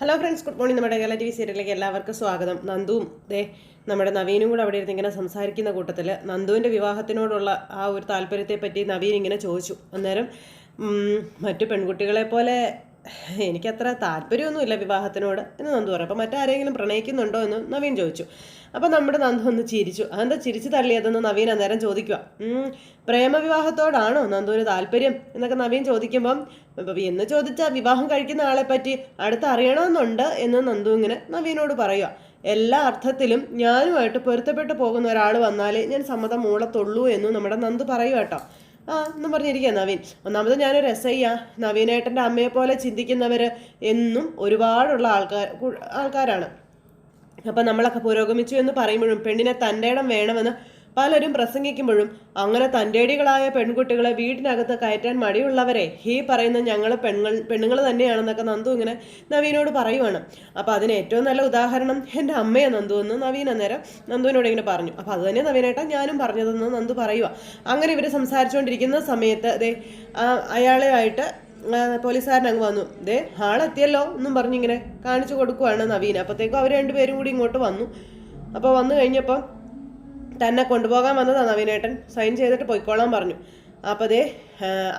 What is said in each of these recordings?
Hello friends, good morning. നമ്മുടെ Kerala TV സീരിയലിലേക്ക് എല്ലാവർക്കും സ്വാഗതം. നന്ദുവും നമ്മുടെ നവീനും കൂടെ അവിടെ ഇരുന്ന് ഇങ്ങനെ സംസാരിക്കുന്ന കൂട്ടത്തിൽ നന്ദുവിൻ്റെ വിവാഹത്തിനോടുള്ള ആ ഒരു താല്പര്യത്തെ പറ്റി നവീൻ ഇങ്ങനെ ചോദിച്ചു. അന്നേരം മറ്റു പെൺകുട്ടികളെ പോലെ എനിക്കത്ര താല്പര്യമൊന്നുമില്ല വിവാഹത്തിനോട് എന്ന് നന്ദു പറയും. അപ്പോൾ മറ്റാരെങ്കിലും പ്രണയിക്കുന്നുണ്ടോ എന്ന് നവീൻ ചോദിച്ചു. അപ്പോൾ നമ്മുടെ നന്ദു ഒന്ന് ചിരിച്ചു. അതെന്താ ചിരിച്ചു തള്ളിയതെന്ന് നവീൻ അന്നേരം ചോദിക്കുക. പ്രേമവിവാഹത്തോടാണോ നന്ദുവിന് താല്പര്യം എന്നൊക്കെ നവീൻ ചോദിക്കുമ്പം എന്ന് ചോദിച്ചാൽ വിവാഹം കഴിക്കുന്ന ആളെ പറ്റി അടുത്തറിയണമെന്നുണ്ട് എന്ന് നന്ദു ഇങ്ങനെ നവീനോട് പറയുക. എല്ലാ അർത്ഥത്തിലും ഞാനുമായിട്ട് പൊരുത്തപ്പെട്ടു പോകുന്ന ഒരാൾ വന്നാലേ ഞാൻ സമ്മതം മൂളത്തുള്ളൂ എന്നും നമ്മുടെ നന്ദു പറയുക കേട്ടോ. എന്നും പറഞ്ഞിരിക്കുക നവീൻ. ഒന്നാമത് ഞാനൊരു SI നവീനേട്ടൻ്റെ അമ്മയെ പോലെ ചിന്തിക്കുന്നവർ എന്നും ഒരുപാടുള്ള ആൾക്കാരാണ്. അപ്പം നമ്മളൊക്കെ പുരോഗമിച്ചു എന്ന് പറയുമ്പോഴും പെണ്ണിനെ തൻ്റെ ഇടം വേണമെന്ന് പലരും പ്രസംഗിക്കുമ്പോഴും അങ്ങനെ തൻ്റെടികളായ പെൺകുട്ടികളെ വീട്ടിനകത്ത് കയറ്റാൻ മടിയുള്ളവരെ ഈ പറയുന്ന ഞങ്ങൾ പെണ്ണുങ്ങൾ തന്നെയാണെന്നൊക്കെ നന്ദു ഇങ്ങനെ നവീനോട് പറയുവാണ്. അപ്പോൾ അതിന് ഏറ്റവും നല്ല ഉദാഹരണം എൻ്റെ അമ്മയെ നന്ദു എന്ന് നവീൻ അന്നേരം നന്ദുവിനോട് ഇങ്ങനെ പറഞ്ഞു. അപ്പോൾ അത് തന്നെ നവീനേട്ടാ ഞാനും പറഞ്ഞതെന്ന് നന്ദു പറയുക. അങ്ങനെ ഇവർ സംസാരിച്ചുകൊണ്ടിരിക്കുന്ന സമയത്ത് അയാളെ ആയിട്ട് പോലീസുകാരൻ അങ്ങ് വന്നു. ആളെത്തിയല്ലോ എന്നും പറഞ്ഞിങ്ങനെ കാണിച്ചു കൊടുക്കുവാണ് നവീൻ. അപ്പോഴത്തേക്കും അവർ രണ്ടുപേരും കൂടി ഇങ്ങോട്ട് വന്നു. അപ്പോൾ വന്നു കഴിഞ്ഞപ്പോൾ തന്നെ കൊണ്ടുപോകാൻ വന്നതാണ് നവീനേട്ടൻ. സൈൻ ചെയ്തിട്ട് പൊയ്ക്കോളാൻ പറഞ്ഞു. അപ്പോൾ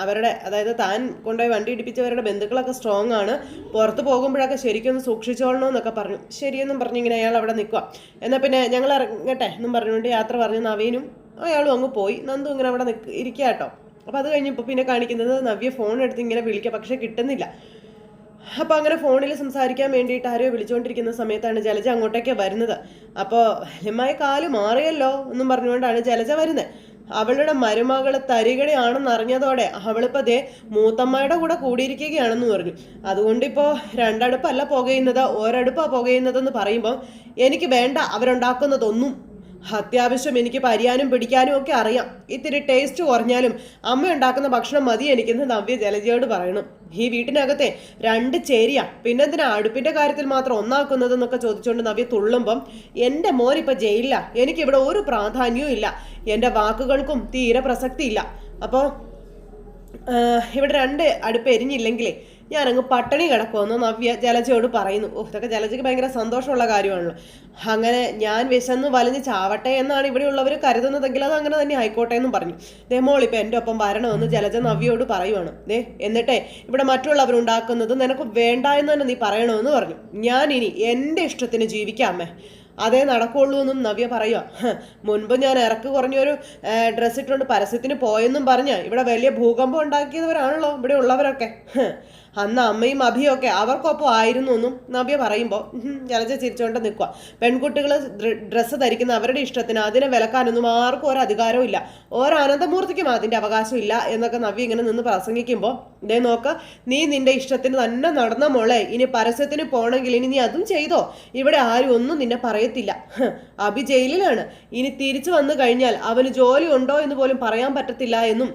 അവരുടെ അതായത് താൻ കൊണ്ടുപോയി വണ്ടി ഇടിപ്പിച്ചവരുടെ ബന്ധുക്കളൊക്കെ സ്ട്രോങ് ആണ്, പുറത്ത് പോകുമ്പോഴൊക്കെ ശരിക്കൊന്ന് സൂക്ഷിച്ചോളണമെന്നൊക്കെ പറഞ്ഞു. ശരിയെന്നും പറഞ്ഞിങ്ങനെ അയാൾ അവിടെ നിൽക്കുക. എന്നാൽ പിന്നെ ഞങ്ങൾ ഇറങ്ങട്ടെ എന്നും പറഞ്ഞുകൊണ്ട് യാത്ര പറഞ്ഞു നവീനും അയാളും അങ്ങ് പോയി. നന്ദു ഇങ്ങനെ അവിടെ ഇരിക്കുക കേട്ടോ. അപ്പോൾ അത് കഴിഞ്ഞപ്പോൾ പിന്നെ കാണിക്കുന്നത് നവ്യ ഫോൺ എടുത്ത് ഇങ്ങനെ വിളിക്കുക, പക്ഷെ കിട്ടുന്നില്ല. അപ്പോൾ അങ്ങനെ ഫോണിൽ സംസാരിക്കാൻ വേണ്ടിയിട്ട് ആരെയോ വിളിച്ചുകൊണ്ടിരിക്കുന്ന സമയത്താണ് ജലജ അങ്ങോട്ടേക്ക് വരുന്നത്. അപ്പോൾ ലമ്മായ കാല് മാറിയല്ലോ എന്നും പറഞ്ഞുകൊണ്ടാണ് ജലജ വരുന്നത്. അവളുടെ മരുമകള് തരികടയാണെന്ന് അറിഞ്ഞതോടെ അവളിപ്പോൾ മൂത്തമ്മയുടെ കൂടെ കൂടിയിരിക്കുകയാണെന്ന് പറഞ്ഞു. അതുകൊണ്ടിപ്പോൾ രണ്ടടുപ്പല്ല പുകയുന്നത്, ഒരടുപ്പാണ് പുകയുന്നതെന്ന് പറയുമ്പോൾ എനിക്ക് വേണ്ട അവരുണ്ടാക്കുന്നതൊന്നും. അത്യാവശ്യം എനിക്ക് പരിയാനും പിടിക്കാനും ഒക്കെ അറിയാം. ഇത്തിരി ടേസ്റ്റ് കുറഞ്ഞാലും അമ്മ ഉണ്ടാക്കുന്ന ഭക്ഷണം മതി എനിക്കെന്ന് നവ്യ ജലജയോട് പറയണം. ഈ വീട്ടിനകത്തെ 2 ചേരിയാ, പിന്നെന്തിനാ അടുപ്പിന്റെ കാര്യത്തിൽ മാത്രം ഒന്നാക്കുന്നതെന്നൊക്കെ ചോദിച്ചുകൊണ്ട് നവ്യ തുള്ളുമ്പം എൻ്റെ മോനിപ്പോൾ ജയിലില്ല, എനിക്കിവിടെ ഒരു പ്രാധാന്യവും ഇല്ല, എൻ്റെ വാക്കുകൾക്കും തീരെ പ്രസക്തി ഇല്ല. അപ്പോൾ ഇവിടെ 2 അടുപ്പ് എരിഞ്ഞില്ലെങ്കിലേ ഞാനങ്ങ് പട്ടിണി കിടക്കുമെന്ന് നവ്യ ജലജയോട് പറയുന്നു. ഇതൊക്കെ ജലജയ്ക്ക് ഭയങ്കര സന്തോഷമുള്ള കാര്യമാണല്ലോ. അങ്ങനെ ഞാൻ വിശന്ന് വലിഞ്ഞ് ചാവട്ടെ എന്നാണ് ഇവിടെയുള്ളവർ കരുതുന്നതെങ്കിൽ അത് അങ്ങനെ തന്നെ ആയിക്കോട്ടെ എന്നും പറഞ്ഞു. മോളിപ്പോൾ എൻ്റെ ഒപ്പം വരണമെന്ന് ജലജ നവ്യയോട് പറയുവാണ്. എന്നിട്ടേ ഇവിടെ മറ്റുള്ളവരുണ്ടാക്കുന്നത് നിനക്ക് വേണ്ട എന്ന് തന്നെ നീ പറയണമെന്ന് പറഞ്ഞു. ഞാൻ ഇനി എൻ്റെ ഇഷ്ടത്തിന് ജീവിക്കാമേ, അതേ നടക്കുള്ളൂ എന്നും നവ്യ പറയുക. മുൻപ് ഞാൻ ഇറക്ക് കുറഞ്ഞൊരു ഡ്രസ്സ് ഇട്ടുകൊണ്ട് പരസ്യത്തിന് പോയെന്നും പറഞ്ഞ് ഇവിടെ വലിയ ഭൂകമ്പം ഉണ്ടാക്കിയവരാണല്ലോ ഇവിടെ ഉള്ളവരൊക്കെ. അന്ന് അമ്മയും അഭിയും ഒക്കെ അവർക്കൊപ്പം ആയിരുന്നു എന്നും നവ്യ പറയുമ്പോൾ ജലജ ചിരിച്ചുകൊണ്ട് നിൽക്കുക. പെൺകുട്ടികൾ ഡ്രസ്സ് ധരിക്കുന്ന അവരുടെ ഇഷ്ടത്തിന് അതിനെ വിലക്കാനൊന്നും ആർക്കും ഒരു അധികാരവും ഇല്ല, അനന്തമൂർത്തിക്കും അതിൻ്റെ അവകാശം ഇല്ല എന്നൊക്കെ നവ്യ ഇങ്ങനെ നിന്ന് പ്രസംഗിക്കുമ്പോൾ നോക്ക്, നീ നിന്റെ ഇഷ്ടത്തിന് തന്നെ നടന്ന മോളെ, ഇനി പരസ്യത്തിന് പോകണമെങ്കിൽ ഇനി നീ അതും ചെയ്തോ, ഇവിടെ ആരും ഒന്നും നിന്നെ പറയത്തില്ല. അഭി ജയിലിലാണ്, ഇനി തിരിച്ചു വന്നു കഴിഞ്ഞാൽ അവന് ജോലി ഉണ്ടോ എന്ന് പോലും പറയാൻ പറ്റത്തില്ല എന്നും,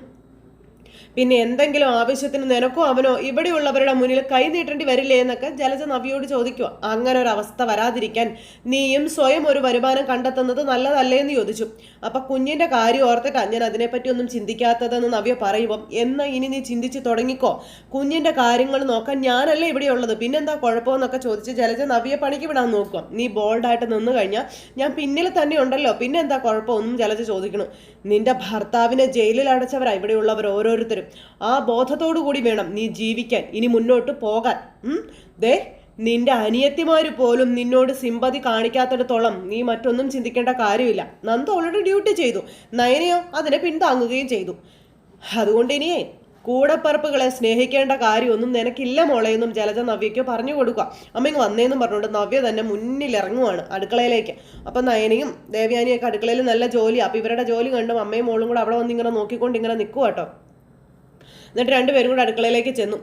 പിന്നെ എന്തെങ്കിലും ആവശ്യത്തിന് നിനക്കോ അവനോ ഇവിടെയുള്ളവരുടെ മുന്നിൽ കൈ നീട്ടേണ്ടി വരില്ലേ എന്നൊക്കെ ജലജ നവ്യയോട് ചോദിക്കുക. അങ്ങനെ ഒരു അവസ്ഥ വരാതിരിക്കാൻ നീയും സ്വയം ഒരു വരുമാനം കണ്ടെത്തുന്നത് നല്ലതല്ലേ എന്ന് ചോദിച്ചു. അപ്പൊ കുഞ്ഞിന്റെ കാര്യം ഓർത്തിട്ടാ ഞാൻ അതിനെപ്പറ്റി ഒന്നും ചിന്തിക്കാത്തതെന്ന് നവ്യ പറയുമ്പോൾ, എന്നാ ഇനി നീ ചിന്തിച്ചു തുടങ്ങിക്കോ, കുഞ്ഞിന്റെ കാര്യങ്ങൾ നോക്കാൻ ഞാനല്ലേ ഇവിടെയുള്ളത്, പിന്നെന്താ കുഴപ്പമെന്നൊക്കെ ചോദിച്ച് ജലജ നവ്യെ പണിക്ക് വിടാൻ നോക്കുക. നീ ബോൾഡായിട്ട് നിന്ന് കഴിഞ്ഞാൽ ഞാൻ പിന്നിൽ തന്നെ ഉണ്ടല്ലോ, പിന്നെന്താ കുഴപ്പമൊന്നും ജലജ ചോദിക്കണം. നിന്റെ ഭർത്താവിനെ ജയിലിൽ അടച്ചവരാ ഇവിടെയുള്ളവർ ഓരോരുത്തരും. ആ ബോധത്തോടു കൂടി വേണം നീ ജീവിക്കാൻ, ഇനി മുന്നോട്ട് പോകാൻ. നിന്റെ അനിയത്തിമാര് പോലും നിന്നോട് സിമ്പതി കാണിക്കാത്തിടത്തോളം നീ മറ്റൊന്നും ചിന്തിക്കേണ്ട കാര്യമില്ല. നന്ദു ഓൾറെഡി ഡ്യൂട്ടി ചെയ്തു, നയനയോ അതിനെ പിന്താങ്ങുകയും ചെയ്തു. അതുകൊണ്ട് ഇനിയേ കൂടപ്പറപ്പുകളെ സ്നേഹിക്കേണ്ട കാര്യമൊന്നും നിനക്കില്ല മോളെയെന്നും ജലജ നവ്യയ്ക്ക് പറഞ്ഞു കൊടുക്കുക. അമ്മ വന്നേന്നും പറഞ്ഞുകൊണ്ട് നവ്യ തന്നെ മുന്നിലിറങ്ങുവാണ് അടുക്കളയിലേക്ക്. അപ്പം നയനയും ദേവയാനിയൊക്കെ അടുക്കളയിൽ നല്ല ജോലിയാണ്. അപ്പം ഇവരുടെ ജോലി കണ്ടും അമ്മയും മോളും കൂടെ അവിടെ വന്ന് ഇങ്ങനെ നോക്കിക്കൊണ്ട് ഇങ്ങനെ നിൽക്കുക കേട്ടോ. എന്നിട്ട് 2 പേരും കൂടെ അടുക്കളയിലേക്ക് ചെന്നു.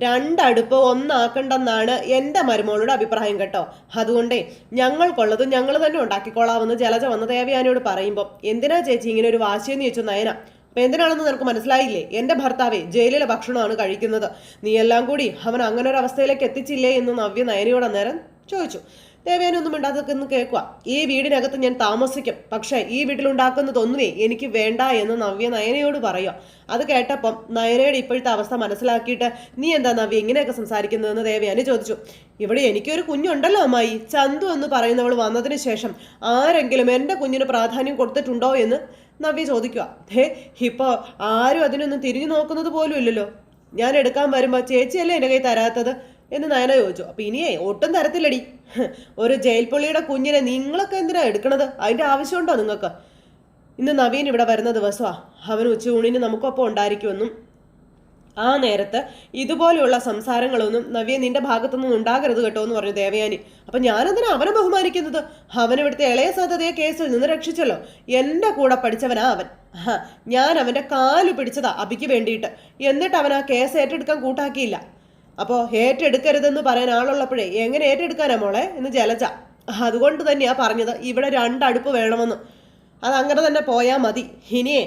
2 അടുപ്പ് ഒന്നാക്കണ്ടെന്നാണ് എൻ്റെ മരുമോളുടെ അഭിപ്രായം കേട്ടോ. അതുകൊണ്ടേ ഞങ്ങൾക്കുള്ളത് ഞങ്ങൾ തന്നെ ഉണ്ടാക്കിക്കോളാമെന്ന് ജലജ വന്ന് ദേവയാനിയോട് പറയുമ്പോൾ, എന്തിനാ ചേച്ചി ഇങ്ങനെ ഒരു വാശിയെന്ന് ചോദിച്ചു നയന. അപ്പം എന്തിനാണെന്ന് നിനക്ക് മനസ്സിലായില്ലേ, എൻ്റെ ഭർത്താവേ ജയിലിലെ ഭക്ഷണമാണ് കഴിക്കുന്നത്, നീ എല്ലാം കൂടി അവൻ അങ്ങനെ ഒരു അവസ്ഥയിലേക്ക് എത്തിച്ചില്ലേ എന്ന് നവ്യ നയനയോട് അന്നേരം ചോദിച്ചു. ദേവയാനി ഒന്നും മിണ്ടാതൊക്കെ ഒന്ന് കേൾക്കുക. ഈ വീടിനകത്ത് ഞാൻ താമസിക്കും, പക്ഷേ ഈ വീട്ടിലുണ്ടാക്കുന്നതൊന്നുമേ എനിക്ക് വേണ്ട എന്ന് നവ്യ നയനയോട് പറയുക. അത് കേട്ടപ്പം നയനയുടെ ഇപ്പോഴത്തെ അവസ്ഥ മനസ്സിലാക്കിയിട്ട് നീ എന്താ നവ്യ ഇങ്ങനെയൊക്കെ സംസാരിക്കുന്നതെന്ന് ദേവയാനി ചോദിച്ചു. ഇവിടെ എനിക്കൊരു കുഞ്ഞുണ്ടല്ലോ അമ്മായി, ചന്തു എന്ന് പറയുന്നവൾ വന്നതിന് ശേഷം ആരെങ്കിലും എൻ്റെ കുഞ്ഞിന് പ്രാധാന്യം കൊടുത്തിട്ടുണ്ടോ എന്ന് നവ്യ ചോദിക്കുക. ഇപ്പോൾ ആരും അതിനൊന്നും തിരിഞ്ഞു നോക്കുന്നത് പോലും ഇല്ലല്ലോ. ഞാൻ എടുക്കാൻ വരുമ്പോൾ ചേച്ചിയല്ലേ എൻ്റെ കൈ തരാത്തത് എന്ന് നയന ചോദിച്ചു. അപ്പം ഇനിയേ ഒട്ടും തരത്തില്ലടി, ഒരു ജയിൽ പുള്ളിയുടെ കുഞ്ഞിനെ നിങ്ങളൊക്കെ എന്തിനാ എടുക്കണത്? അതിൻ്റെ ആവശ്യമുണ്ടോ നിങ്ങൾക്ക്? ഇന്ന് നവീൻ ഇവിടെ വരുന്ന ദിവസമാണ്, അവൻ ഉച്ചയൂണിന് നമുക്കൊപ്പം ഉണ്ടായിരിക്കുമെന്നും ആ നേരത്ത് ഇതുപോലെയുള്ള സംസാരങ്ങളൊന്നും നവ്യ നിന്റെ ഭാഗത്തുനിന്നും ഉണ്ടാകരുത് കേട്ടോ എന്ന് പറഞ്ഞു ദേവയാനി. അപ്പം ഞാനെന്തിനാ അവനെ ബഹുമാനിക്കുന്നത്? അവൻ ഇവിടുത്തെ ഇളയ സാധ്യതയെ കേസിൽ നിന്ന് രക്ഷിച്ചല്ലോ. എൻ്റെ കൂടെ പഠിച്ചവനാ അവൻ. ഞാൻ അവൻ്റെ കാലു പിടിച്ചതാ അബിക്ക് വേണ്ടിയിട്ട്. എന്നിട്ട് അവൻ ആ കേസ് ഏറ്റെടുക്കാൻ കൂട്ടാക്കിയില്ല. അപ്പോൾ ഏറ്റെടുക്കരുതെന്ന് പറയാൻ ആളുള്ളപ്പോഴേ എങ്ങനെ ഏറ്റെടുക്കാനാ മോളെ എന്ന് ജലജ. അതുകൊണ്ട് തന്നെയാ പറഞ്ഞത് ഇവിടെ 2 അടുപ്പ് വേണമെന്ന്. അതങ്ങനെ തന്നെ പോയാൽ മതി. ഇനിയേ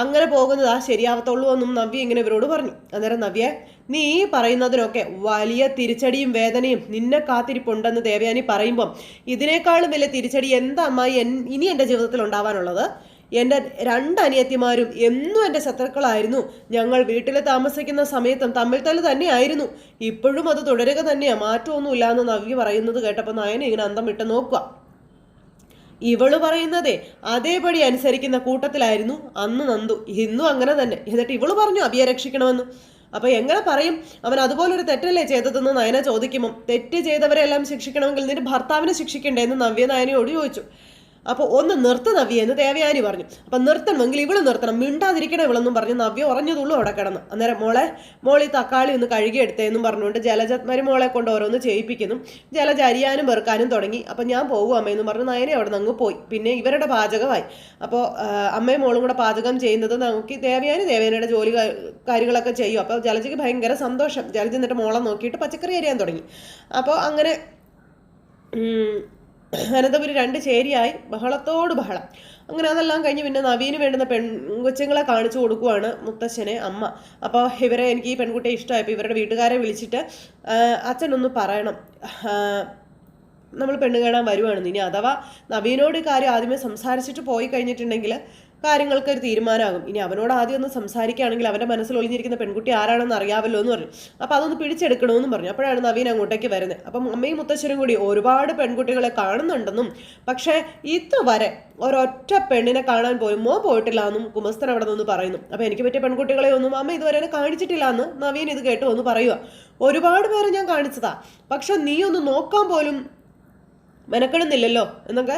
അങ്ങനെ പോകുന്നതാ ശരിയാവത്തുള്ളൂ എന്നും നവ്യ ഇങ്ങനെ ഇവരോട് പറഞ്ഞു. അന്നേരം നവ്യ, നീ ഈ പറയുന്നതിനൊക്കെ വലിയ തിരിച്ചടിയും വേദനയും നിന്നെ കാത്തിരിപ്പുണ്ടെന്ന് ദേവയാനി പറയുമ്പം ഇതിനേക്കാളും വലിയ തിരിച്ചടി എന്താ അമ്മായി ഇനി എൻ്റെ ജീവിതത്തിൽ ഉണ്ടാവാനുള്ളത്? എൻ്റെ 2 അനിയത്തിമാരും എന്നും എൻ്റെ ശത്രുക്കളായിരുന്നു. ഞങ്ങൾ വീട്ടിൽ താമസിക്കുന്ന സമയത്തും തമ്മിൽ തല്ല് തന്നെയായിരുന്നു. ഇപ്പോഴും അത് തുടരുക തന്നെയാണ്, മാറ്റമൊന്നുമില്ല എന്ന് നവ്യ പറയുന്നത് കേട്ടപ്പോൾ നയന ഇങ്ങനെ അന്തം വിട്ട് നോക്കുക. ഇവള് പറയുന്നതേ അതേപടി അനുസരിക്കുന്ന കൂട്ടത്തിലായിരുന്നു അന്ന് നന്ദു. ഇന്നും അങ്ങനെ തന്നെ. എന്നിട്ട് ഇവള് പറഞ്ഞു അബിയെ രക്ഷിക്കണമെന്ന്. അപ്പൊ എങ്ങനെ പറയും അവൻ അതുപോലൊരു തെറ്റല്ലേ ചെയ്തതെന്ന് നയന ചോദിക്കുമ്പോൾ, തെറ്റ് ചെയ്തവരെല്ലാം ശിക്ഷിക്കണമെങ്കിൽ നിന്റെ ഭർത്താവിനെ ശിക്ഷിക്കണ്ടേ എന്ന് നവ്യ നയനയോട് ചോദിച്ചു. അപ്പോൾ ഒന്ന് നിർത്ത നവ്യ എന്ന് ദേവയാനി പറഞ്ഞു. അപ്പം നിർത്തണമെങ്കിൽ ഇവള് നിർത്തണം, മിണ്ടാതിരിക്കണം ഇവളെന്നും പറഞ്ഞു നവ്യ ഉറഞ്ഞതുള്ളൂ അവിടെ കിടന്നു. അന്നേരം മോളി തക്കാളി ഒന്ന് കഴുകിയെടുത്തേന്നും പറഞ്ഞുകൊണ്ട് ജലജ മരുമോളെ കൊണ്ട് ഓരോന്ന് ചെയ്യിപ്പിക്കുന്നു. ജലജ അരിയാനും വെറുക്കാനും തുടങ്ങി. അപ്പം ഞാൻ പോകും അമ്മയെന്ന് പറഞ്ഞു നയനെ അവിടെ നിന്ന് അങ്ങ് പോയി. പിന്നെ ഇവരുടെ പാചകമായി. അപ്പോൾ അമ്മയും മോളും കൂടെ പാചകം ചെയ്യുന്നത് നോക്കി ദേവയാനിയുടെ ജോലി കാര്യങ്ങളൊക്കെ ചെയ്യും. അപ്പോൾ ജലജയ്ക്ക് ഭയങ്കര സന്തോഷം. ജലജ എന്നിട്ട് മോളെ നോക്കിയിട്ട് പച്ചക്കറി അരിയാൻ തുടങ്ങി. അപ്പോൾ അങ്ങനെ അനന്തപുരി 2 ചേരിയായി ബഹളത്തോട് ബഹളം. അങ്ങനെ അതെല്ലാം കഴിഞ്ഞ് പിന്നെ നവീന് വേണ്ടുന്ന പെൺകൊച്ചുങ്ങളെ കാണിച്ചു കൊടുക്കുവാണ് മുത്തശ്ശനെ അമ്മ. അപ്പോൾ എനിക്ക് ഈ പെൺകുട്ടിയെ ഇഷ്ടമായപ്പോൾ ഇവരുടെ വീട്ടുകാരെ വിളിച്ചിട്ട് അച്ഛനൊന്ന് പറയണം, നമ്മൾ പെണ്ണ് കാണാൻ വരുവാണെന്ന്. ഇനി അഥവാ നവീനോട് കാര്യം ആദ്യമേ സംസാരിച്ചിട്ട് പോയി കഴിഞ്ഞിട്ടുണ്ടെങ്കിൽ കാര്യങ്ങൾക്ക് ഒരു തീരുമാനമാകും. ഇനി അവനോട് ആദ്യം ഒന്ന് സംസാരിക്കുകയാണെങ്കിൽ അവൻ്റെ മനസ്സിൽ ഒളിഞ്ഞിരിക്കുന്ന പെൺകുട്ടി ആരാണെന്ന് അറിയാമല്ലോ എന്ന് പറഞ്ഞു. അപ്പോൾ അതൊന്ന് പിടിച്ചെടുക്കണമെന്നും പറഞ്ഞു. അപ്പോഴാണ് നവീൻ അങ്ങോട്ടേക്ക് വരുന്നത്. അപ്പം അമ്മയും മുത്തശ്ശനും കൂടി ഒരുപാട് പെൺകുട്ടികളെ കാണുന്നുണ്ടെന്നും പക്ഷേ ഇതുവരെ ഒരൊറ്റ പെണ്ണിനെ കാണാൻ പോലും പോയിട്ടില്ല എന്നും കുമസ്തൻ അവിടെ നിന്ന് പറയുന്നു. അപ്പോൾ എനിക്ക് പറ്റിയ പെൺകുട്ടികളെ ഒന്നും അമ്മ ഇതുവരെ കാണിച്ചിട്ടില്ല എന്ന് നവീൻ ഇത് കേട്ട് ഒന്ന് പറയുക. ഒരുപാട് പേരെ ഞാൻ കാണിച്ചതാ, പക്ഷെ നീ ഒന്ന് നോക്കാൻ പോലും മെനക്കെടുന്നില്ലല്ലോ എന്നൊക്കെ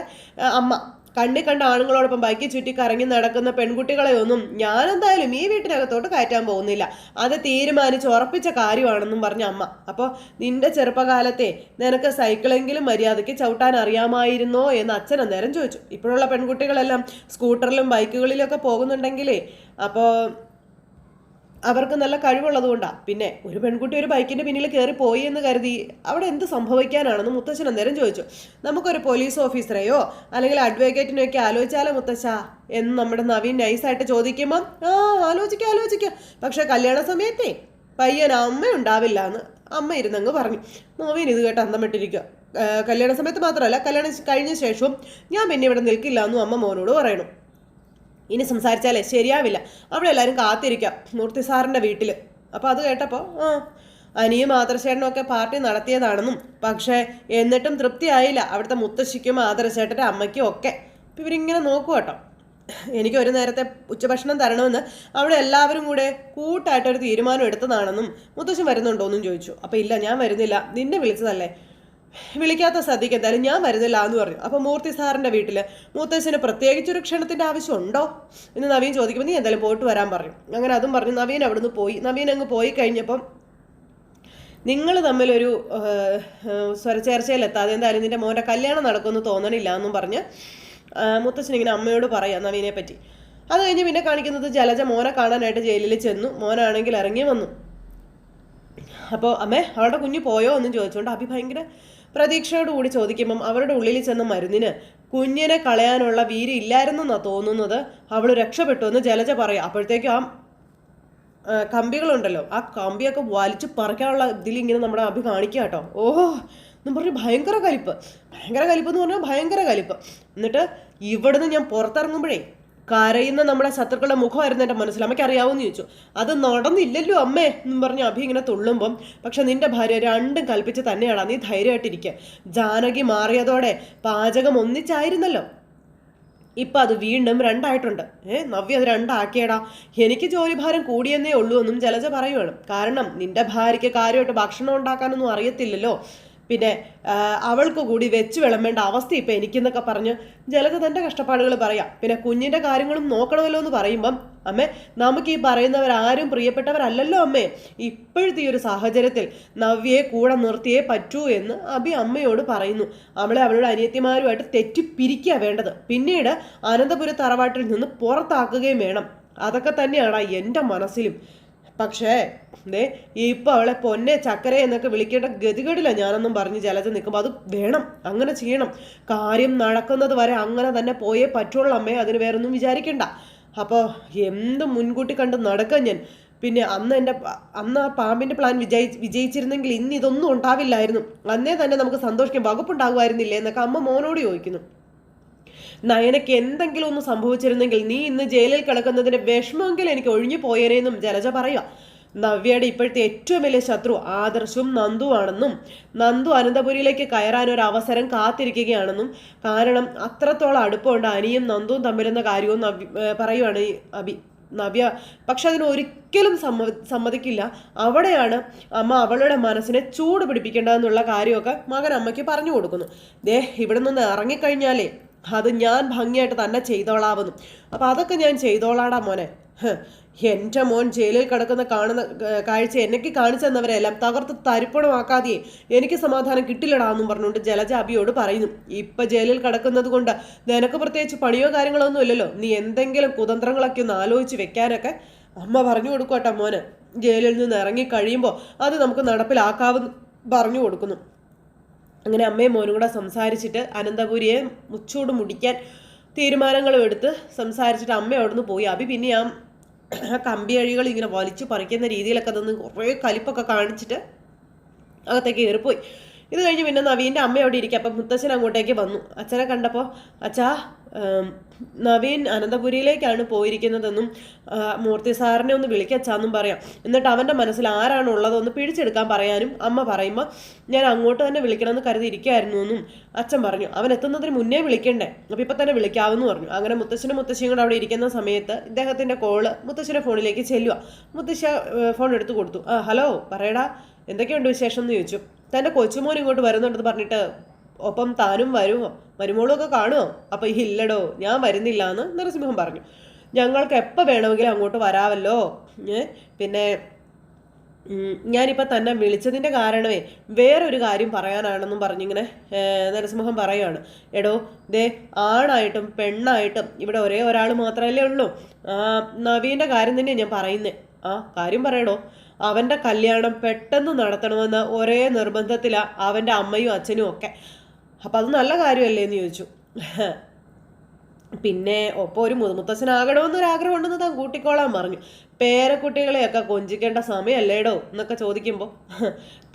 അമ്മ. കണ്ണി കണ്ട ആണുങ്ങളോടൊപ്പം ബൈക്കിൽ ചുറ്റി കറങ്ങി നടക്കുന്ന പെൺകുട്ടികളെ ഒന്നും ഞാനെന്തായാലും ഈ വീട്ടിനകത്തോട്ട് കയറ്റാൻ പോകുന്നില്ല, അത് തീരുമാനിച്ച് ഉറപ്പിച്ച കാര്യമാണെന്നും പറഞ്ഞ അമ്മ. അപ്പോൾ നിന്റെ ചെറുപ്പകാലത്തെ നിനക്ക് സൈക്കിളെങ്കിലും മര്യാദയ്ക്ക് ചവിട്ടാൻ അറിയാമായിരുന്നോ എന്ന് അച്ഛൻ അന്നേരം ചോദിച്ചു. ഇപ്പോഴുള്ള പെൺകുട്ടികളെല്ലാം സ്കൂട്ടറിലും ബൈക്കുകളിലൊക്കെ പോകുന്നുണ്ടെങ്കിലേ അപ്പോൾ അവർക്ക് നല്ല കഴിവുള്ളത് കൊണ്ടാണ്. പിന്നെ ഒരു പെൺകുട്ടി ഒരു ബൈക്കിൻ്റെ പിന്നിൽ കയറി പോയി എന്ന് കരുതി അവിടെ എന്ത് സംഭവിക്കാനാണെന്ന് മുത്തശ്ശൻ അന്നേരം ചോദിച്ചു. നമുക്കൊരു പോലീസ് ഓഫീസറെയോ അല്ലെങ്കിൽ അഡ്വക്കേറ്റിനെയൊക്കെ ആലോചിച്ചാലോ മുത്തശ്ശ എന്ന് നമ്മുടെ നവീൻ നൈസായിട്ട് ചോദിക്കുമ്പം ആലോചിക്കാം, പക്ഷെ കല്യാണ സമയത്തേ പയ്യൻ അമ്മ ഉണ്ടാവില്ല എന്ന് അമ്മ ഇരുന്നങ്ങ് പറഞ്ഞു. നവീൻ ഇത് കേട്ട് അന്തം വിട്ടിരിക്കുക. കല്യാണ സമയത്ത് മാത്രമല്ല, കല്യാണം കഴിഞ്ഞ ശേഷവും ഞാൻ പിന്നെ ഇവിടെ നിൽക്കില്ല എന്നും അമ്മ മോനോട് പറയണം. ഇനി സംസാരിച്ചാലേ ശരിയാവില്ല, അവിടെ എല്ലാവരും കാത്തിരിക്കാം മൂർത്തി സാറിൻ്റെ വീട്ടിൽ. അപ്പോൾ അത് കേട്ടപ്പോൾ അനിയും ആദർശേട്ടനും പാർട്ടി നടത്തിയതാണെന്നും പക്ഷേ എന്നിട്ടും തൃപ്തിയായില്ല അവിടുത്തെ മുത്തശ്ശിക്കും ആദർശേട്ടൻ്റെ അമ്മയ്ക്കും ഒക്കെ. അപ്പം ഇവരിങ്ങനെ നോക്കുക കേട്ടോ. എനിക്ക് ഒരു നേരത്തെ ഉച്ചഭക്ഷണം തരണമെന്ന് അവിടെ എല്ലാവരും കൂടെ കൂട്ടായിട്ടൊരു തീരുമാനം എടുത്തതാണെന്നും മുത്തശ്ശൻ വരുന്നുണ്ടോയെന്നും ചോദിച്ചു. അപ്പോൾ ഇല്ല, ഞാൻ വരുന്നില്ല, നിന്നെ വിളിച്ചതല്ലേ, വിളിക്കാത്ത സദ്യക്ക് എന്തായാലും ഞാൻ വരുന്നില്ല എന്ന് പറഞ്ഞു. അപ്പോൾ മൂർത്തി സാറിൻ്റെ വീട്ടിൽ മുത്തശ്ശന് പ്രത്യേകിച്ചൊരു ക്ഷണത്തിൻ്റെ ആവശ്യമുണ്ടോ എന്ന് നവീൻ ചോദിക്കുമ്പോൾ നീ എന്തായാലും പോയിട്ട് വരാൻ പറഞ്ഞു. അങ്ങനെ അതും പറഞ്ഞു നവീൻ അവിടുന്ന് പോയി. നവീൻ അങ്ങ് പോയി കഴിഞ്ഞപ്പം നിങ്ങൾ തമ്മിലൊരു സ്വരച്ചേർച്ചയിലെത്താതെ എന്തായാലും നിൻ്റെ മോൻ്റെ കല്യാണം നടക്കുമെന്ന് തോന്നണില്ല എന്നും പറഞ്ഞ് മുത്തശ്ശൻ ഇങ്ങനെ അമ്മയോട് പറയാം നവീനെ പറ്റി. അത് കഴിഞ്ഞ് പിന്നെ കാണിക്കുന്നത് ജലജ മോനെ കാണാനായിട്ട് ജയിലിൽ ചെന്നു. മോനാണെങ്കിൽ ഇറങ്ങി വന്നു. അപ്പോൾ അമ്മേ അവളുടെ കുഞ്ഞ് പോയോ എന്നും ചോദിച്ചുകൊണ്ട് അഭി ഭയങ്കര പ്രതീക്ഷയോടുകൂടി ചോദിക്കുമ്പം അവരുടെ ഉള്ളിൽ ചെന്ന മരുന്നിന് കുഞ്ഞിനെ കളയാനുള്ള വീര്യം ഇല്ലായിരുന്നെന്നാണ് തോന്നുന്നത്, അവൾ രക്ഷപ്പെട്ടു എന്ന് ജലജ പറയാം. അപ്പോഴത്തേക്കും കമ്പികളുണ്ടല്ലോ, ആ കമ്പിയൊക്കെ വലിച്ച് പറിക്കാനുള്ള ഇതിലിങ്ങനെ നമ്മുടെ അഭി കാണിക്കുക കേട്ടോ. ഓഹോ എന്നും പറഞ്ഞ് ഭയങ്കര കലിപ്പ് എന്ന് പറഞ്ഞാൽ ഭയങ്കര കലിപ്പ്. എന്നിട്ട് ഇവിടുന്ന് ഞാൻ പുറത്തിറങ്ങുമ്പോഴേ കരയുന്ന നമ്മുടെ ശത്രുക്കളുടെ മുഖമായിരുന്നു എൻ്റെ മനസ്സിൽ. അമ്മയ്ക്ക് അറിയാവുമെന്ന് ചോദിച്ചു. അത് നടന്നില്ലല്ലോ അമ്മേ എന്നും പറഞ്ഞ് അഭി ഇങ്ങനെ തുള്ളുമ്പം, പക്ഷെ നിന്റെ ഭാര്യ രണ്ടും കൽപ്പിച്ച് തന്നെയാണ്, നീ ധൈര്യമായിട്ടിരിക്കുക. ജാനകി മാറിയതോടെ പാചകം ഒന്നിച്ചായിരുന്നല്ലോ, ഇപ്പം അത് വീണ്ടും രണ്ടായിട്ടുണ്ട്. നവ്യ അത് രണ്ടാക്കിയടാ. എനിക്ക് ജോലിഭാരം കൂടിയെന്നേ ഉള്ളൂ എന്നും ജലജ പറയുവാണ്. കാരണം നിന്റെ ഭാര്യയ്ക്ക് കാര്യമായിട്ട് ഭക്ഷണം ഉണ്ടാക്കാനൊന്നും അറിയത്തില്ലല്ലോ, പിന്നെ അവൾക്ക് കൂടി വെച്ച് വിളമ്പേണ്ട അവസ്ഥ ഇപ്പം എനിക്കെന്നൊക്കെ പറഞ്ഞ് ജലജ തൻ്റെ കഷ്ടപ്പാടുകൾ പറയാം. പിന്നെ കുഞ്ഞിൻ്റെ കാര്യങ്ങളും നോക്കണമല്ലോ എന്ന് പറയുമ്പം, അമ്മേ നമുക്ക് ഈ പറയുന്നവരാരും പ്രിയപ്പെട്ടവരല്ലല്ലോ അമ്മേ. ഇപ്പോഴത്തെ ഈ ഒരു സാഹചര്യത്തിൽ നവ്യയെ കൂടെ നിർത്തിയേ പറ്റൂ എന്ന് അഭി അമ്മയോട് പറയുന്നു. അവളുടെ അനിയത്തിമാരുമായിട്ട് തെറ്റിപ്പിരിക്കുക വേണ്ടത്, പിന്നീട് അനന്തപുര തറവാട്ടിൽ നിന്ന് പുറത്താക്കുകയും വേണം. അതൊക്കെ തന്നെയാണ് എൻ്റെ മനസ്സിലും. പക്ഷേ ഇപ്പം അവളെ പൊന്നെ ചക്കര എന്നൊക്കെ വിളിക്കേണ്ട ഗതികേടില്ല ഞാനൊന്നും പറഞ്ഞ് ജലജ നിൽക്കുമ്പോൾ അത് വേണം, അങ്ങനെ ചെയ്യണം. കാര്യം നടക്കുന്നത് വരെ അങ്ങനെ തന്നെ പോയേ പറ്റുള്ളൂ അമ്മേ, അതിന് വേറൊന്നും വിചാരിക്കണ്ട. അപ്പോൾ എന്ത് മുൻകൂട്ടി കണ്ട് നടക്കാൻ ഞാൻ. പിന്നെ അന്ന് ആ പാമ്പിൻ്റെ പ്ലാൻ വിജയിച്ചിരുന്നെങ്കിൽ ഇന്ന് ഇതൊന്നും ഉണ്ടാവില്ലായിരുന്നു. അന്നേ തന്നെ നമുക്ക് സന്തോഷിക്കാൻ വകുപ്പുണ്ടാകുമായിരുന്നില്ലേ എന്നൊക്കെ അമ്മ മോനോട് ചോദിക്കുന്നു. നയനയ്ക്ക് എന്തെങ്കിലും ഒന്ന് സംഭവിച്ചിരുന്നെങ്കിൽ നീ ഇന്ന് ജയിലിൽ കിടക്കുന്നതിന്റെ വിഷമമെങ്കിലും എനിക്ക് ഒഴിഞ്ഞു പോയേനെന്നും ജലജ പറയുക. നവ്യയുടെ ഇപ്പോഴത്തെ ഏറ്റവും വലിയ ശത്രു ആദർശും നന്ദുവാണെന്നും നന്ദു അനന്തപുരിയിലേക്ക് കയറാൻ ഒരു അവസരം കാത്തിരിക്കുകയാണെന്നും, കാരണം അത്രത്തോളം അടുപ്പമുണ്ട് അനിയും നന്ദുവും തമ്മിലെന്ന കാര്യവും പറയുവാണ് നവ്യ. പക്ഷെ അതിനൊരിക്കലും സമ്മതിക്കില്ല. അവിടെയാണ് അമ്മ അവളുടെ മനസ്സിനെ ചൂട് പിടിപ്പിക്കേണ്ടതെന്നുള്ള കാര്യമൊക്കെ മകൻ അമ്മയ്ക്ക് പറഞ്ഞു കൊടുക്കുന്നു. ഇവിടെ നിന്ന് ഇറങ്ങിക്കഴിഞ്ഞാലേ അത് ഞാൻ ഭംഗിയായിട്ട് തന്നെ ചെയ്തോളാവുന്നു. അപ്പം അതൊക്കെ ഞാൻ ചെയ്തോളാടാ മോനെ. എൻ്റെ മോൻ ജയിലിൽ കിടക്കുന്ന കാണുന്ന കാഴ്ച എനിക്ക് കാണിച്ചു തന്നവരെല്ലാം തകർത്ത് തരിപ്പണമാക്കാതെ എനിക്ക് സമാധാനം കിട്ടില്ലടാ എന്നും പറഞ്ഞുകൊണ്ട് ജലജ അഭിയോട് പറയുന്നു. ഇപ്പം ജയിലിൽ കിടക്കുന്നത് കൊണ്ട് നിനക്ക് പ്രത്യേകിച്ച് പണിയോ കാര്യങ്ങളോ ഒന്നും ഇല്ലല്ലോ, നീ എന്തെങ്കിലും കുതന്ത്രങ്ങളൊക്കെ ഒന്ന് ആലോചിച്ച് വെക്കാനൊക്കെ അമ്മ പറഞ്ഞു കൊടുക്കട്ടെ മോന്. ജയിലിൽ നിന്ന് ഇറങ്ങി കഴിയുമ്പോൾ അത് നമുക്ക് നടപ്പിലാക്കാമെന്ന് പറഞ്ഞു കൊടുക്കുന്നു. അങ്ങനെ അമ്മയും മോനും കൂടെ സംസാരിച്ചിട്ട് അനന്തപുരിയെ മുച്ചൂട് മുടിക്കാൻ തീരുമാനങ്ങളും എടുത്ത് സംസാരിച്ചിട്ട് അമ്മ അവിടുന്ന് പോയി. അഭി പിന്നെ ആ കമ്പി അഴികൾ ഇങ്ങനെ വലിച്ചു പറിക്കുന്ന രീതിയിലൊക്കെ നിന്ന് കുറേ കലിപ്പൊക്കെ കാണിച്ചിട്ട് അകത്തേക്ക് കയറിപ്പോയി. ഇത് കഴിഞ്ഞ് പിന്നെ നവീൻ്റെ അമ്മ അവിടെ ഇരിക്കുക. അപ്പം മുത്തച്ഛൻ അങ്ങോട്ടേക്ക് വന്നു. അച്ഛനെ കണ്ടപ്പോൾ, അച്ഛാ നവീൻ അനന്തപുരിയിലേക്കാണ് പോയിരിക്കുന്നതെന്നും മൂർത്തി സാറിനെ ഒന്ന് വിളിക്കച്ചാന്നും പറയാം, എന്നിട്ട് അവൻ്റെ മനസ്സിൽ ആരാണ് ഉള്ളതൊന്ന് പിടിച്ചെടുക്കാൻ പറയാനും അമ്മ പറയുമ്പോൾ ഞാൻ അങ്ങോട്ട് തന്നെ വിളിക്കണമെന്ന് കരുതിയിരിക്കുകയായിരുന്നു എന്നും അച്ഛൻ പറഞ്ഞു. അവൻ എത്തുന്നതിന് മുന്നേ വിളിക്കണ്ടേ, അപ്പം ഇപ്പം തന്നെ വിളിക്കാമെന്ന് പറഞ്ഞു. അങ്ങനെ മുത്തശ്ശനും മുത്തശ്ശിയും കൂടെ അവിടെ ഇരിക്കുന്ന സമയത്ത് ഇദ്ദേഹത്തിൻ്റെ കോള് മുത്തശ്ശിയുടെ ഫോണിലേക്ക് ചെല്ലുക. മുത്തശ്ശ ഫോൺ എടുത്തു കൊടുത്തു. ഹലോ പറയടാ, എന്തൊക്കെയുണ്ട് വിശേഷം എന്ന് ചോദിച്ചു. തൻ്റെ കൊച്ചുമോൻ ഇങ്ങോട്ട് വരുന്നുണ്ടെന്ന് പറഞ്ഞിട്ട് ഒപ്പം താനും വരുമോളും ഒക്കെ കാണുമോ? അപ്പം ഇല്ലടോ ഞാൻ വരുന്നില്ല എന്ന് നരസിംഹം പറഞ്ഞു. ഞങ്ങൾക്ക് എപ്പോൾ വേണമെങ്കിലും അങ്ങോട്ട് വരാമല്ലോ. പിന്നെ ഞാനിപ്പോൾ തന്നെ വിളിച്ചതിൻ്റെ കാരണമേ വേറൊരു കാര്യം പറയാനാണെന്നും പറഞ്ഞിങ്ങനെ നരസിംഹം പറയുകയാണ്. എടോ ആണായിട്ടും പെണ്ണായിട്ടും ഇവിടെ ഒരേ ഒരാൾ മാത്രമല്ലേ ഉള്ളൂ. നവീൻ്റെ കാര്യം തന്നെയാണ് ഞാൻ പറയുന്നത്. കാര്യം പറയടോ. അവൻ്റെ കല്യാണം പെട്ടെന്ന് നടത്തണമെന്ന് ഒരേ നിർബന്ധത്തിലാണ് അവൻ്റെ അമ്മയും അച്ഛനും ഒക്കെ. അപ്പം അത് നല്ല കാര്യമല്ലേ എന്ന് ചോദിച്ചു. പിന്നെ ഒപ്പം ഒരു മുത്തച്ഛനാകണമെന്നൊരാഗ്രഹം ഉണ്ടെന്ന് താൻ കൂട്ടിക്കോളാൻ പറഞ്ഞു. പേരക്കുട്ടികളെയൊക്കെ കൊഞ്ചിക്കേണ്ട സമയമല്ലേടോ എന്നൊക്കെ ചോദിക്കുമ്പോൾ,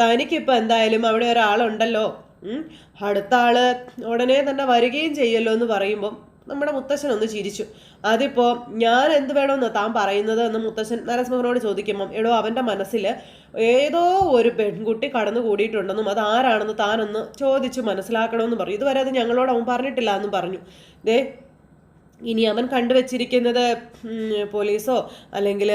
തനിക്കിപ്പോൾ എന്തായാലും അവിടെ ഒരാളുണ്ടല്ലോ, അടുത്ത ആള് ഉടനെ തന്നെ വരികയും ചെയ്യല്ലോ എന്ന് പറയുമ്പം നമ്മുടെ മുത്തശ്ശൻ ഒന്ന് ചിരിച്ചു. അതിപ്പോൾ ഞാൻ എന്ത് വേണമെന്ന് താൻ പറയുന്നത് എന്ന് മുത്തശ്ശൻ നരസിംഹനോട് ചോദിക്കുമ്പം, എടോ അവൻ്റെ മനസ്സിൽ ഏതോ ഒരു പെൺകുട്ടി കടന്നു കൂടിയിട്ടുണ്ടെന്നും അത് ആരാണെന്ന് താനൊന്ന് ചോദിച്ചു മനസ്സിലാക്കണമെന്ന് പറഞ്ഞു. ഇതുവരെ അത് ഞങ്ങളോട് അവൻ പറഞ്ഞിട്ടില്ല എന്നും പറഞ്ഞു. ഇനി അവൻ കണ്ടുവച്ചിരിക്കുന്നത് പോലീസോ അല്ലെങ്കിൽ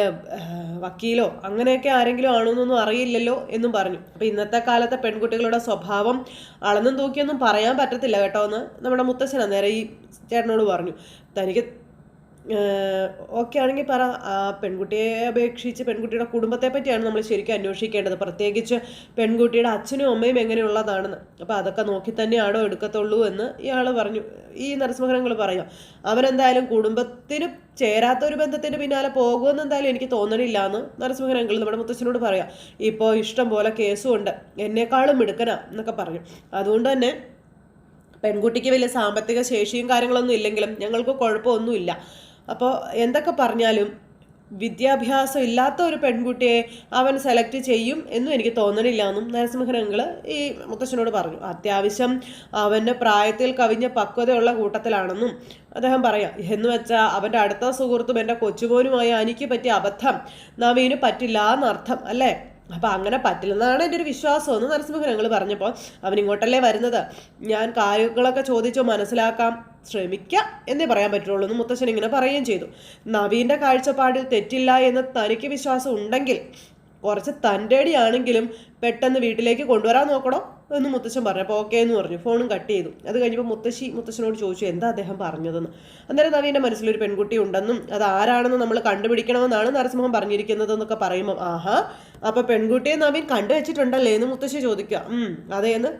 വക്കീലോ അങ്ങനെയൊക്കെ ആരെങ്കിലും ആണോന്നൊന്നും അറിയില്ലല്ലോ എന്നും പറഞ്ഞു. അപ്പോൾ ഇന്നത്തെ കാലത്തെ പെൺകുട്ടികളുടെ സ്വഭാവം അളന്നും തൂക്കിയൊന്നും പറയാൻ പറ്റത്തില്ല കേട്ടോ എന്ന് നമ്മുടെ മുത്തശ്ശൻ അന്നേരം ഈ ചേട്ടനോട് പറഞ്ഞു. തനിക്ക് ഓക്കെ ആണെങ്കിൽ പറ, പെൺകുട്ടിയെ അപേക്ഷിച്ച് പെൺകുട്ടിയുടെ കുടുംബത്തെ പറ്റിയാണ് നമ്മൾ ശരിക്കും അന്വേഷിക്കേണ്ടത്, പ്രത്യേകിച്ച് പെൺകുട്ടിയുടെ അച്ഛനും അമ്മയും എങ്ങനെയുള്ളതാണെന്ന്. അപ്പോൾ അതൊക്കെ നോക്കി തന്നെയാണോ എടുക്കത്തുള്ളൂ എന്ന് ഇയാൾ പറഞ്ഞു. ഈ നരസിംഹങ്ങൾ പറയാം, അവനെന്തായാലും കുടുംബത്തിന് ചേരാത്ത ഒരു ബന്ധത്തിൻ്റെ പിന്നാലെ പോകുമെന്ന് എന്തായാലും എനിക്ക് തോന്നണില്ല എന്ന് നരസിംഹങ്ങൾ നമ്മുടെ മുത്തച്ഛനോട് പറയാം. ഇപ്പോൾ ഇഷ്ടം പോലെ കേസും ഉണ്ട്, എന്നെക്കാളും മിടുക്കനാ എന്നൊക്കെ പറഞ്ഞു. അതുകൊണ്ട് തന്നെ പെൺകുട്ടിക്ക് വലിയ സാമ്പത്തിക ശേഷിയും കാര്യങ്ങളൊന്നും ഇല്ലെങ്കിലും ഞങ്ങൾക്ക് കുഴപ്പമൊന്നുമില്ല. അപ്പോൾ എന്തൊക്കെ പറഞ്ഞാലും വിദ്യാഭ്യാസം ഇല്ലാത്ത ഒരു പെൺകുട്ടിയെ അവൻ സെലക്ട് ചെയ്യും എന്നും എനിക്ക് തോന്നണില്ല എന്നും നരസിംഹൻ അങ്കിള് ഈ മുത്തശ്ശനോട് പറഞ്ഞു. അത്യാവശ്യം അവൻ്റെ പ്രായത്തിൽ കവിഞ്ഞ പക്വതയുള്ള കൂട്ടത്തിലാണെന്നും അദ്ദേഹം പറയാം. എന്ന് വെച്ചാൽ അവൻ്റെ അടുത്ത സുഹൃത്തും എൻ്റെ കൊച്ചുപോനുമായ എനിക്ക് പറ്റിയ അബദ്ധം നവീന് പറ്റില്ല എന്നർത്ഥം അല്ലേ? അപ്പം അങ്ങനെ പറ്റില്ലെന്നാണ് എൻ്റെ ഒരു വിശ്വാസം എന്ന് നരസിംഹൻ അങ്കിള് പറഞ്ഞപ്പോൾ അവൻ ഇങ്ങോട്ടല്ലേ വരുന്നത്, ഞാൻ കാര്യങ്ങളൊക്കെ ചോദിച്ചോ മനസ്സിലാക്കാം, ശ്രമിക്കാം എന്നേ പറയാൻ പറ്റുള്ളൂ എന്ന് മുത്തശ്ശൻ ഇങ്ങനെ പറയുകയും ചെയ്തു. നവീൻ്റെ കാഴ്ചപ്പാടിൽ തെറ്റില്ല എന്ന് തനിക്ക് വിശ്വാസം ഉണ്ടെങ്കിൽ കുറച്ച് തൻ്റെടിയാണെങ്കിലും പെട്ടെന്ന് വീട്ടിലേക്ക് കൊണ്ടുവരാൻ നോക്കണം എന്ന് മുത്തശ്ശൻ പറഞ്ഞു. അപ്പോൾ ഓക്കെ എന്ന് പറഞ്ഞു. ഫോണും കട്ട് ചെയ്തു. അത് കഴിഞ്ഞപ്പോൾ മുത്തശ്ശനോട് ചോദിച്ചു എന്താ അദ്ദേഹം പറഞ്ഞതെന്ന്. അന്നേരം നവീൻ്റെ മനസ്സിലൊരു പെൺകുട്ടി ഉണ്ടെന്നും അത് ആരാണെന്ന് നമ്മൾ കണ്ടുപിടിക്കണമെന്നാണ് നരസിംഹം പറഞ്ഞിരിക്കുന്നത് എന്നൊക്കെ പറയുമ്പോൾ ആഹാ അപ്പോൾ പെൺകുട്ടിയെ നവീൻ കണ്ടുവച്ചിട്ടുണ്ടല്ലേ എന്ന് മുത്തശ്ശി ചോദിക്കുക. അതേന്ന്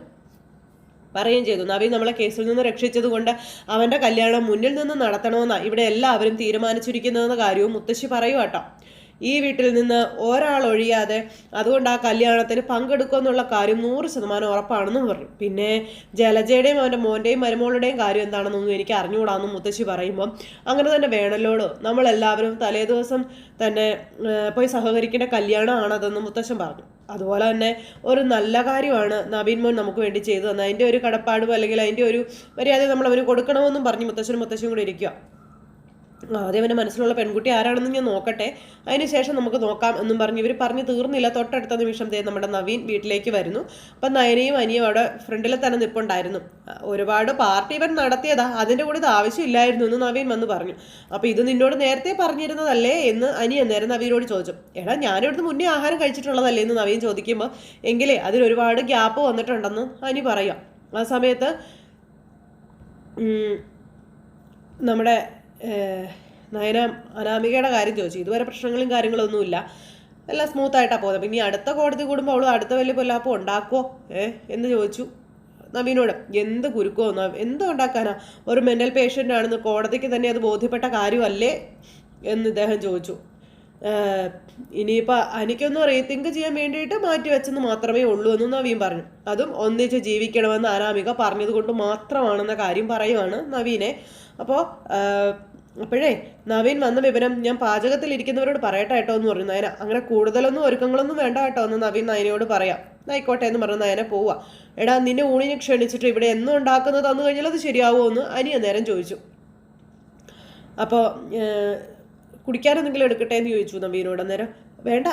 പറയുകയും ചെയ്തു. നവീൻ നമ്മളെ കേസിൽ നിന്ന് രക്ഷിച്ചത് കൊണ്ട് അവൻ്റെ കല്യാണം മുന്നിൽ നിന്ന് നടത്തണമെന്നാണ് ഇവിടെ എല്ലാവരും തീരുമാനിച്ചിരിക്കുന്നതെന്ന കാര്യവും മുത്തശ്ശി പറയുക കേട്ടോ. ഈ വീട്ടിൽ നിന്ന് ഒരാളൊഴിയാതെ അതുകൊണ്ട് ആ കല്യാണത്തിന് പങ്കെടുക്കുമെന്നുള്ള കാര്യം 100% ഉറപ്പാണെന്നും പറഞ്ഞു. പിന്നെ ജലജയുടെയും അവൻ്റെ മോൻ്റെയും മരുമോളുടെയും കാര്യം എന്താണെന്നൊന്നും എനിക്ക് അറിഞ്ഞുകൂടാമെന്നും മുത്തശ്ശി പറയുമ്പം അങ്ങനെ തന്നെ വേണല്ലോട്, നമ്മളെല്ലാവരും തലേ ദിവസം തന്നെ പോയി സഹകരിക്കേണ്ട കല്യാണമാണതെന്ന് മുത്തശ്ശൻ പറഞ്ഞു. അതുപോലെ തന്നെ ഒരു നല്ല കാര്യമാണ് നവീൻ മോൻ നമുക്ക് വേണ്ടി ചെയ്തു തന്നെ, അതിൻ്റെ ഒരു കടപ്പാടും അല്ലെങ്കിൽ അതിൻ്റെ ഒരു മര്യാദ നമ്മൾ അവന് കൊടുക്കണമെന്നും പറഞ്ഞ് മുത്തശ്ശനും കൂടി ഇരിക്കുക. ആദ്യം അവൻ്റെ മനസ്സിലുള്ള പെൺകുട്ടി ആരാണെന്ന് ഞാൻ നോക്കട്ടെ, അതിനുശേഷം നമുക്ക് നോക്കാം എന്നും പറഞ്ഞ് ഇവർ പറഞ്ഞു തീർന്നില്ല. തൊട്ടടുത്ത നിമിഷം നമ്മുടെ നവീൻ വീട്ടിലേക്ക് വരുന്നു. അപ്പം നയനയും അനിയും അവിടെ ഫ്രണ്ടിൽ തന്നെ നിൽപ്പുണ്ടായിരുന്നു. ഒരുപാട് പാർട്ടി ഇവൻ നടത്തിയതാ, അതിൻ്റെ കൂടെ ഇത് ആവശ്യമില്ലായിരുന്നു എന്ന് നവീൻ വന്ന് പറഞ്ഞു. അപ്പോൾ ഇത് നിന്നോട് നേരത്തെ പറഞ്ഞിരുന്നതല്ലേ എന്ന് അനി അന്നേരം നവീനോട് ചോദിച്ചു. എടാ ഞാനിവിടുന്ന് മുന്നേ ആഹാരം കഴിച്ചിട്ടുള്ളതല്ലേ എന്ന് നവീൻ ചോദിക്കുമ്പോൾ എങ്കിലേ അതിലൊരുപാട് ഗ്യാപ്പ് വന്നിട്ടുണ്ടെന്ന് അനി പറയാം. ആ സമയത്ത് നമ്മുടെ നയന അനാമികയുടെ കാര്യം ചോദിച്ചു. ഇതുവരെ പ്രശ്നങ്ങളും കാര്യങ്ങളൊന്നുമില്ല, എല്ലാം സ്മൂത്തായിട്ടാണ് പോകുന്നത്. പിന്നെ അടുത്ത കോടതി കൂടുമ്പോൾ അവൾ അടുത്ത വലിയ പൊല്ലാപ്പം ഉണ്ടാക്കുമോ എന്ന് ചോദിച്ചു നവീനോട്. എന്ത് കുരുക്കോ എന്തോ ഉണ്ടാക്കാനാ, ഒരു മെൻ്റൽ പേഷ്യൻ്റ് ആണെന്ന് കോടതിക്ക് തന്നെ അത് ബോധ്യപ്പെട്ട കാര്യമല്ലേ എന്ന് ഇദ്ദേഹം ചോദിച്ചു. ഇനിയിപ്പോൾ എനിക്കൊന്നും റീതിങ്ക് ചെയ്യാൻ വേണ്ടിയിട്ട് മാറ്റി വെച്ചെന്ന് മാത്രമേ ഉള്ളൂ എന്ന് നവീൻ പറഞ്ഞു. അതും ഒന്നിച്ച് ജീവിക്കണമെന്ന് അനാമിക പറഞ്ഞത് കൊണ്ട് മാത്രമാണെന്ന കാര്യം പറയുവാണ് നവീനെ. അപ്പോൾ അപ്പോഴേ നവീൻ വന്ന വിവരം ഞാൻ പാചകത്തിലിരിക്കുന്നവരോട് പറയട്ടെ കേട്ടോ എന്ന് പറഞ്ഞു നയന. അങ്ങനെ കൂടുതലൊന്നും ഒരുക്കങ്ങളൊന്നും വേണ്ട കേട്ടോ എന്ന് നവീൻ നയനയോട് പറയാം. ആയിക്കോട്ടെ എന്ന് പറഞ്ഞ് നയന പോവാ. എടാ നിന്നെ ഊണിന് ക്ഷണിച്ചിട്ട് ഇവിടെ എന്നും ഉണ്ടാക്കുന്നത് തന്നു കഴിഞ്ഞാൽ അത് ശരിയാവുമോ എന്ന് അനി അന്നേരം ചോദിച്ചു. അപ്പോൾ കുടിക്കാനെന്തെങ്കിലും എടുക്കട്ടെ എന്ന് ചോദിച്ചു നവീനോട്. അന്നേരം വേണ്ട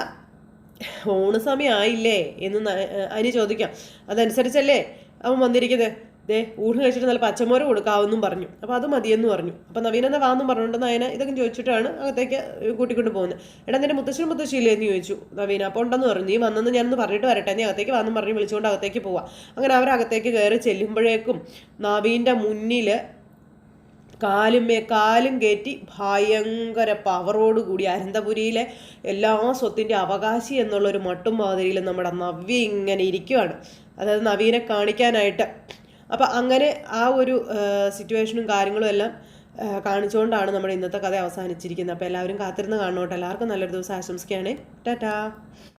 ഊണ് സമയം ആയില്ലേ എന്ന് അനി ചോദിക്കാം. അതനുസരിച്ചല്ലേ അവൻ വന്നിരിക്കുന്നത്, ദേ ഊണ് കഴിച്ചിട്ട് നല്ല പച്ചമോര് കൊടുക്കാവെന്നും പറഞ്ഞു. അപ്പോൾ അത് മതിയെന്ന് പറഞ്ഞു. അപ്പോൾ നവീൻ എന്നാ വാന്നും പറഞ്ഞുകൊണ്ട് നയന ഇതൊക്കെ ചോദിച്ചിട്ടാണ് അകത്തേക്ക് കൂട്ടിക്കൊണ്ട് പോകുന്നത്. എടാ നിന്റെ മുത്തശ്ശിയില്ലേ എന്ന് ചോദിച്ചു നവീന. അപ്പോൾ ഉണ്ടെന്ന് പറഞ്ഞു. നീ വന്നെന്ന് ഞാനൊന്ന് പറഞ്ഞിട്ട് വരട്ടെ, നീ അകത്തേക്ക് വാന്നും പറഞ്ഞ് വിളിച്ചുകൊണ്ട് അകത്തേക്ക് പോവാം. അങ്ങനെ അവരകത്തേക്ക് കയറി ചെല്ലുമ്പോഴേക്കും നവീൻ്റെ മുന്നിൽ കാലും കയറ്റി ഭയങ്കര പവറോടുകൂടി അനന്തപുരിയിലെ എല്ലാ സ്വത്തിൻ്റെ അവകാശി എന്നുള്ളൊരു മട്ടും മാതിരിയിൽ നമ്മുടെ നവ്യ ഇങ്ങനെ ഇരിക്കുവാണ്, അതായത് നവീനെ കാണിക്കാനായിട്ട്. അപ്പം അങ്ങനെ ആ ഒരു സിറ്റുവേഷനും കാര്യങ്ങളും എല്ലാം കാണിച്ചുകൊണ്ടാണ് നമ്മുടെ ഇന്നത്തെ കഥ അവസാനിച്ചിരിക്കുന്നത്. അപ്പോൾ എല്ലാവരും കാത്തിരുന്ന് കാണണോട്ടെ. എല്ലാവർക്കും നല്ലൊരു ദിവസം ആശംസിക്കുകയാണ്. ടാറ്റാ.